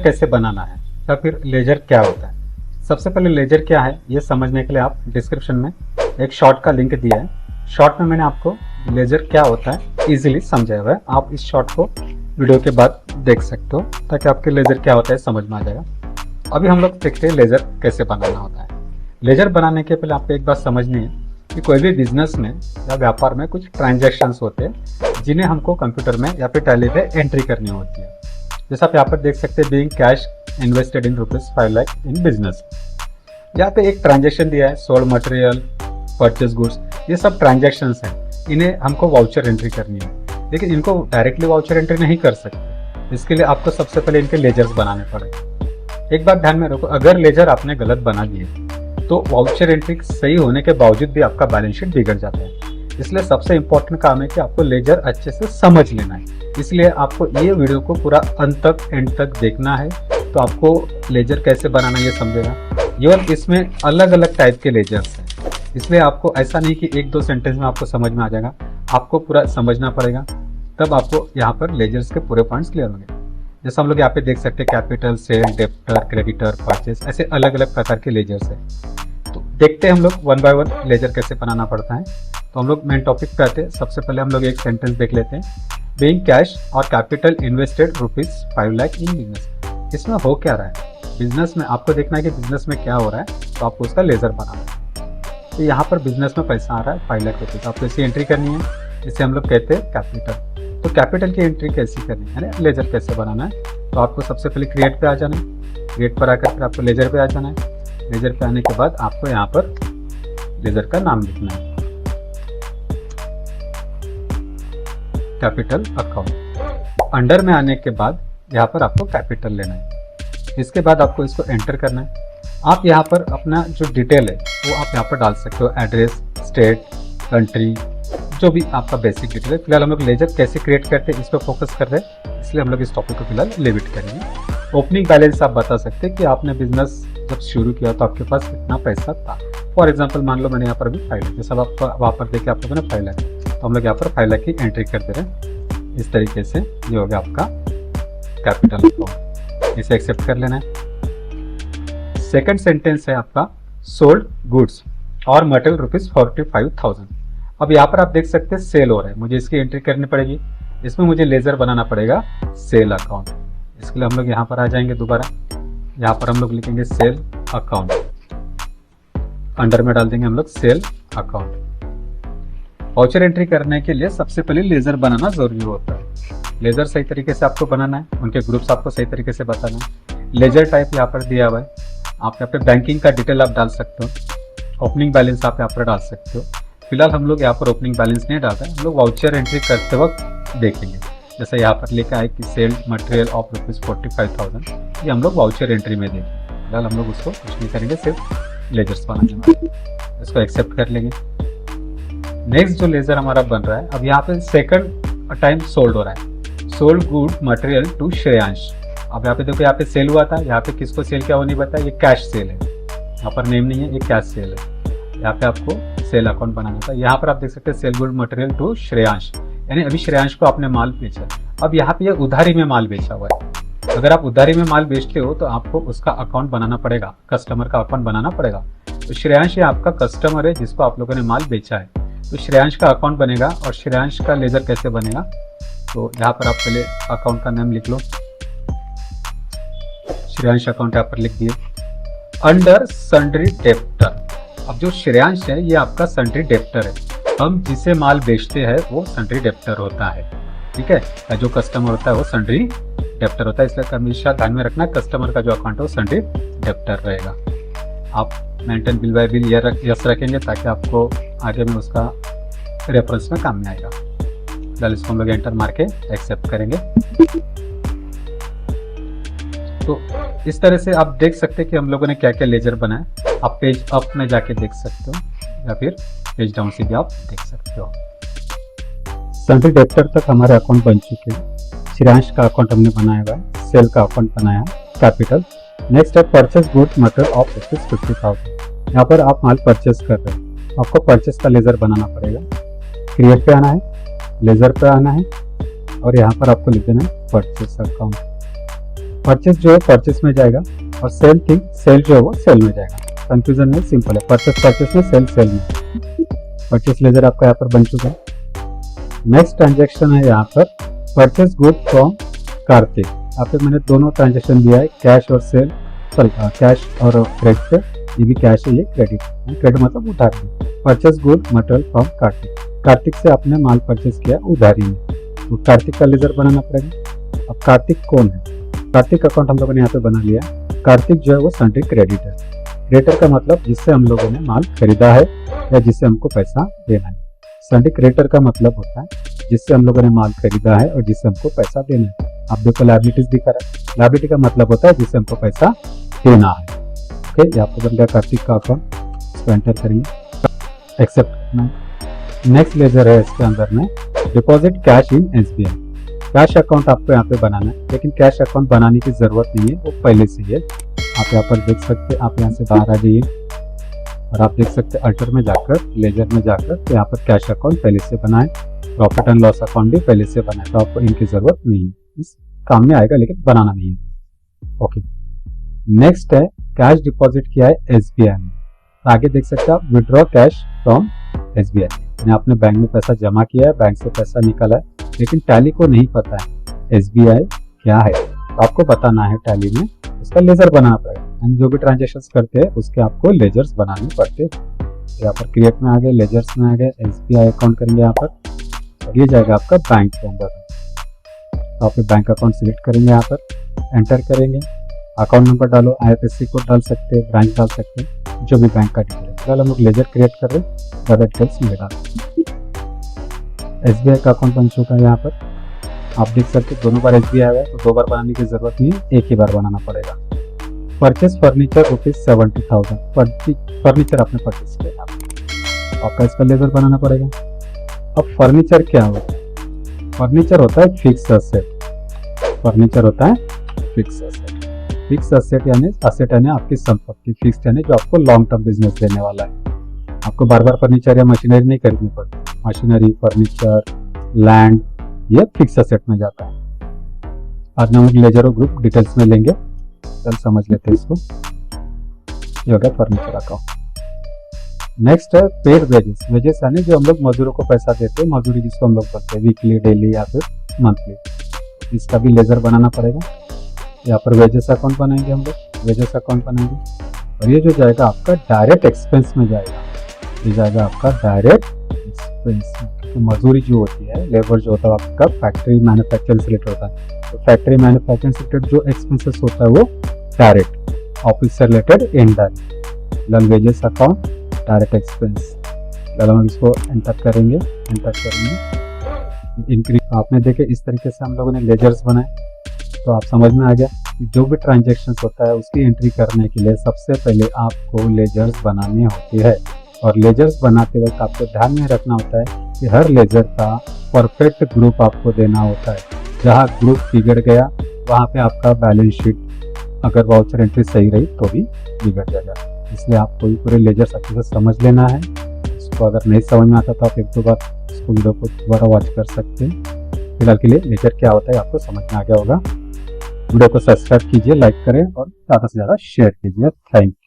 कैसे बनाना है या फिर लेजर क्या होता है। सबसे पहले लेजर क्या है ये समझने के लिए आप डिस्क्रिप्शन में एक शॉर्ट का लिंक दिया है। शॉर्ट में मैंने आपको लेजर क्या होता है इजीली समझाया हुआ है। आप इस शॉर्ट को वीडियो के बाद देख सकते हो ताकि आपके लेजर क्या होता है समझ में आ जाएगा। अभी हम लोग देखते हैं लेजर कैसे बनाना होता है। लेजर बनाने के पहले आपको एक बात समझनी है कि कोई भी बिजनेस में या व्यापार में कुछ ट्रांजैक्शंस होते हैं जिन्हें हमको कंप्यूटर में या फिर टैली पे एंट्री करनी होती है। जैसा आप यहाँ पर देख सकते हैं, being cash invested in ₹5 lakh in business. यहाँ पे एक ट्रांजैक्शन दिया है, सोल्ड मटेरियल, परचेज गुड्स, ये सब ट्रांजैक्शंस हैं। इन्हें हमको वाउचर एंट्री करनी है, लेकिन इनको डायरेक्टली वाउचर एंट्री नहीं कर सकते। इसके लिए आपको सबसे पहले इनके लेजर्स बनाने पड़ेंगे। एक बात ध्यान में रखो, अगर लेजर आपने गलत बना दिए तो वाउचर एंट्री सही होने के बावजूद भी आपका बैलेंस शीट बिगड़ जाता है। इसलिए सबसे इंपॉर्टेंट काम है कि आपको लेजर अच्छे से समझ लेना है। इसलिए आपको ये वीडियो को पूरा अंत तक एंड तक देखना है, तो आपको लेजर कैसे बनाना ये समझेगा। इवन इसमें अलग अलग टाइप के लेजर्स हैं, इसलिए आपको ऐसा नहीं कि एक दो सेंटेंस में आपको समझ में आ जाएगा, आपको पूरा समझना पड़ेगा, तब आपको यहाँ पर लेजर्स के पूरे पॉइंट्स क्लियर होंगे। जैसे हम लोग यहाँ पे देख सकते हैं capital, sale, debtor, creditor, purchase, ऐसे अलग अलग प्रकार के लेजर्स है। तो देखते हैं हम लोग वन बाय वन लेजर कैसे बनाना पड़ता है। तो हम लोग मेन टॉपिक पे आते हैं। सबसे पहले हम लोग एक सेंटेंस देख लेते हैं, बीइंग कैश और capital invested ₹5 lakh in business. इसमें हो क्या रहा है बिजनेस में, आपको देखना है कि बिजनेस में क्या हो रहा है, तो आपको उसका लेजर बनाना है। तो यहाँ पर बिजनेस में पैसा आ रहा है ₹5 लाख, आपको इसी एंट्री करनी है। इसे हम लोग कहते हैं कैपिटल। तो कैपिटल की एंट्री कैसी करनी है, लेजर कैसे बनाना है, तो आपको सबसे पहले क्रिएट पे आ जाना है। क्रिएट पर आकर फिर आपको लेजर पे आ जाना है। लेजर पे आने के बाद आपको यहाँ पर लेजर का नाम लिखना है, कैपिटल अकाउंट। अंडर में आने के बाद यहाँ पर आपको कैपिटल लेना है। इसके बाद आपको इसको एंटर करना है। आप यहाँ पर अपना जो डिटेल है वो आप यहाँ पर डाल सकते हो, एड्रेस, स्टेट, कंट्री, जो भी आपका बेसिक डिटेल है। फिलहाल हम लोग लेजर कैसे क्रिएट करते हैं इस पर फोकस कर रहे हैं, इसलिए हम लोग इस टॉपिक को फिलहाल लिमिट करेंगे। ओपनिंग बैलेंस आप बता सकते हैं कि आपने बिजनेस जब शुरू किया तो आपके पास कितना पैसा था। फॉर एग्जांपल मान लो मैंने यहाँ पर भी 5 लाख, जैसा आप वहाँ पर देखिए आप लोगों ने 5 लाख, तो हम लोग यहाँ पर 5 लाख की एंट्री कर दे रहे हैं। इस तरीके से ये हो गया आपका कैपिटल अकाउंट। इसे एक्सेप्ट कर लेना है। सेकंड सेंटेंस है आपका, सोल्ड गुड्स और मटेरियल ₹45,000। अब यहाँ पर आप देख सकते हैं सेल हो रहा है, मुझे इसकी एंट्री करनी पड़ेगी। इसमें मुझे लेजर बनाना पड़ेगा सेल अकाउंट। इसके लिए हम लोग यहाँ पर आ जाएंगे दोबारा। यहाँ पर हम लोग लिखेंगे सेल अकाउंट, अंडर में डाल देंगे हम लोग सेल अकाउंट। वाउचर एंट्री करने के लिए सबसे पहले लेजर बनाना जरूरी होता है। लेजर सही तरीके से आपको बनाना है, उनके ग्रुप्स आपको सही तरीके से बताना है। लेजर टाइप यहाँ पर दिया हुआ है, आप यहाँ पे बैंकिंग का डिटेल आप डाल सकते हो, ओपनिंग बैलेंस आप यहाँ पर डाल सकते हो। फिलहाल हम लोग यहाँ पर ओपनिंग बैलेंस नहीं डाल रहे हैं, हम लोग वाउचर एंट्री करते वक्त देखेंगे। जैसे यहाँ पर लिखा है कि सेल मटेरियल ऑफ ₹45,000, ये हम लोग वाउचर एंट्री में देखेंगे। फिलहाल हम लोग उसको कुछ नहीं करेंगे, सिर्फ लेजर्स बनाने में। इसको एक्सेप्ट कर लेंगे। नेक्स्ट जो लेजर हमारा बन रहा है, अब यहाँ पे सेकंड टाइम सोल्ड हो रहा है, sold good material to Shreyansh. अब यहाँ पे देखो, यहाँ पे सेल हुआ था, यहाँ पे किसको सेल क्या होने बताया, ये कैश सेल है, यहाँ पर नेम नहीं है, ये कैश सेल है। यहाँ पे आपको सेल अकाउंट बनाना था। यहाँ पर आप देख सकते हैं sale good material to Shreyansh, यानी अभी श्रेयांश को आपने माल बेचा। अब यहाँ पे ये उधारी में माल बेचा हुआ है। अगर आप उधारी में माल बेचते हो तो आपको उसका अकाउंट बनाना पड़ेगा, कस्टमर का अकाउंट बनाना पड़ेगा। तो श्रेयांश ये आपका कस्टमर है जिसको आप लोगों ने माल बेचा है, तो श्रेयांश का अकाउंट बनेगा। और श्रेयांश का लेजर कैसे बनेगा, तो यहाँ पर आप पहले अकाउंट का नाम लिख लो, श्रेयांश अकाउंट यहाँ पर लिख दिए। अंडर सन्ड्री डेप्टर, अब जो श्रेयांश है ये आपका सन्ड्री डेप्टर है। हम जिसे माल बेचते हैं वो सन्ड्री डेप्टर होता है, ठीक है। जो कस्टमर होता है वो सन्ड्री डेप्टर होता है, इसलिए हमेशा ध्यान में रखना कस्टमर का जो अकाउंट है वो सन्ड्री डेप्टर रहेगा। आप maintain bill bye bill yes रखेंगे ताकि आपको आगे में उसका रेफरेंस में काम में आएगा। फिलहाल इसको हम लोग एंटर मार के एक्सेप्ट करेंगे। तो इस तरह से आप देख सकते हैं कि हम लोगों ने क्या क्या लेजर बनाया। आप पेज अप में जाके देख सकते हो या फिर पेज डाउन से भी आप देख सकते हो। सन्ड्री डेप्टर तक हमारे अकाउंट बन चुके हैं। श्रेयांश का अकाउंट हमने बनाया हुआ है, सेल का अकाउंट बनाया, कैपिटल। नेक्स्ट है परचेस गुड मटेरियल ऑफ ₹50,000। यहाँ पर आप माल परचेस कर रहे हैं, आपको परचेस का लेजर बनाना पड़ेगा। क्रिएट पे आना है, लेजर पे आना है और यहाँ पर आपको लिख देना है परचेस अकाउंट। परचेस जो है परचेस में जाएगा और सेल थिंग सेल जो है वो सेल में जाएगा। कंफ्यूजन नहीं, सिंपल है। परचेस परचेस में, सेल सेल में। परचेस लेजर आपका यहाँ पर बन चुका है। नेक्स्ट ट्रांजेक्शन है यहाँ पर परचेस गुड फ्रॉम कार्तिक। यहाँ पे मैंने दोनों ट्रांजेक्शन दिया है, कैश और सेल, सॉरी कैश और क्रेडिट पे। ये भी कैश है, ये क्रेडिट। क्रेडिट मतलब उधारी। Purchase good material from Kartik, Kartik से आपने माल परचेस किया उधारी में, तो कार्तिक का लेजर बनाना पड़ेगा। अब कार्तिक कौन है? कार्तिक अकाउंट हम लोगों ने यहाँ पे बना लिया। कार्तिक जो है वो सन्ड्री क्रेडिटर। क्रेडिटर का मतलब जिससे हम लोगों ने माल खरीदा है या जिससे हमको पैसा देना है। सन्ड्री क्रेडिटर का मतलब होता है जिससे हम लोगों ने माल खरीदा है और जिससे हमको पैसा देना है। आप देखो लायबिलिटीज दिखा रहा है, लायबिलिटी का मतलब होता है जिससे हमको पैसा देना है। ओके, ये आपको बन गया कार्तिक का अकाउंट। इसको एंटर करेंगे, एक्सेप्ट करना है। नेक्स्ट लेजर है इसके अंदर में deposit cash in SBI। Cash account आपको यहाँ पे बनाना है, लेकिन कैश अकाउंट बनाने की जरूरत नहीं है, वो पहले से ही है। आप यहाँ पर देख सकते हैं, आप यहाँ से बाहर आ जाइए और आप देख सकते हैं अल्टर में जाकर, लेजर में जाकर, तो यहाँ पर कैश अकाउंट पहले से बना है, प्रॉफिट एंड लॉस अकाउंट भी पहले से बना है, तो आपको इनकी जरूरत नहीं है। इस काम में आएगा लेकिन बनाना नहीं है। ओके, नेक्स्ट है कैश डिपॉजिट किया है SBI में। आगे देख सकते हैं आप विड्रॉ कैश फ्रॉम SBI, यानी आपने बैंक में पैसा जमा किया है, बैंक से पैसा निकाला है, लेकिन टैली को नहीं पता है SBI क्या है, तो आपको बताना है टैली में, उसका लेजर बनाना पड़ेगा। यानी जो भी ट्रांजेक्शन करते हैं उसके आपको लेजर्स बनाने पड़ते हैं। यहाँ पर क्रिएट में आ गए, लेजर्स में आ गए, SBI अकाउंट करेंगे यहाँ पर, और ये जाएगा आपका बैंक के अंदर। तो आप बैंक अकाउंट सिलेक्ट करेंगे, यहाँ पर एंटर करेंगे, अकाउंट नंबर डालो, IFSC कोड डाल सकते हैं, ब्रांच डाल सकते हैं, जो भी बैंक का डिटेल है। फिलहाल हम लोग लेजर क्रिएट कर रहे हैं, ज़्यादा डिटेल्स नहीं डाल। SBI का अकाउंट बन चुका है। यहाँ पर आप देख सकते हैं दोनों बार SBI आया है, तो दो बार बनाने की जरूरत नहीं है, एक ही बार बनाना पड़ेगा। Purchase furniture ₹70,000। फर्नीचर आपने परचेस किया, आपका इसका लेजर बनाना पड़ेगा। अब फर्नीचर क्या होता है? फर्नीचर होता है फिक्स असेट। फर्नीचर होता है फिक्स असेट। फिक्स असेट यानी आपकी संपत्ति, फिक्स यानी जो आपको लॉन्ग टर्म बिजनेस देने वाला है। आपको बार बार फर्नीचर या मशीनरी नहीं खरीदनी पड़ती। मशीनरी, फर्नीचर, लैंड, ये फिक्स असेट में जाता है। आज हम लेजर और ग्रुप डिटेल्स में लेंगे, चल समझ लेते हैं इसको। ये हो गया फर्नीचर अकाउंट। नेक्स्ट है पेड वेजेस। वेजेस यानी जो हम लोग मजदूरों को पैसा देते हैं, मजदूरी जिसको हम लोग बोलते हैं वीकली, डेली या फिर मंथली। इसका भी लेजर बनाना पड़ेगा। यहाँ पर वेजेस अकाउंट बनाएंगे हम लोग, वेजेस अकाउंट बनाएंगे, और ये जो जाएगा आपका डायरेक्ट एक्सपेंस में जाएगा। ये जाएगा आपका डायरेक्ट एक्सपेंस। तो मजदूरी जो होती है, लेबर जो होता है आपका फैक्ट्री मैन्युफैक्चरिंग से रिलेटेड होता है, तो फैक्ट्री मैन्युफैक्चरिंग से रिलेटेड जो एक्सपेंसेस होता है वो डायरेक्ट, ऑफिस से related indirect. Wages account, direct expense. हम इसको एंटर करेंगे, इंक्रीज। आपने देखे इस तरीके से हम लोगों ने लेजर्स बनाए, तो आप समझ में आ गया कि जो भी ट्रांजेक्शन होता है उसकी एंट्री करने के लिए सबसे पहले आपको लेजर्स बनाने होते हैं। और लेजर्स बनाते वक्त आपको ध्यान में रखना होता है कि हर लेजर का परफेक्ट ग्रुप आपको देना होता है। जहाँ ग्रुप बिगड़ गया वहाँ पे आपका बैलेंस शीट अगर वाउचर एंट्री सही रही तो भी बिगड़ जाएगा। इसलिए आपको पूरे लेजर्स अच्छे से समझ लेना है। इसको अगर नहीं समझ में आता तो आप एक दो बार इसको वीडियो को दोबारा वॉच कर सकते हैं। फिलहाल के लिए लेजर क्या होता है आपको समझ में आ गया होगा। वीडियो को सब्सक्राइब कीजिए, लाइक करें और ज़्यादा से ज़्यादा शेयर कीजिए। Thank you.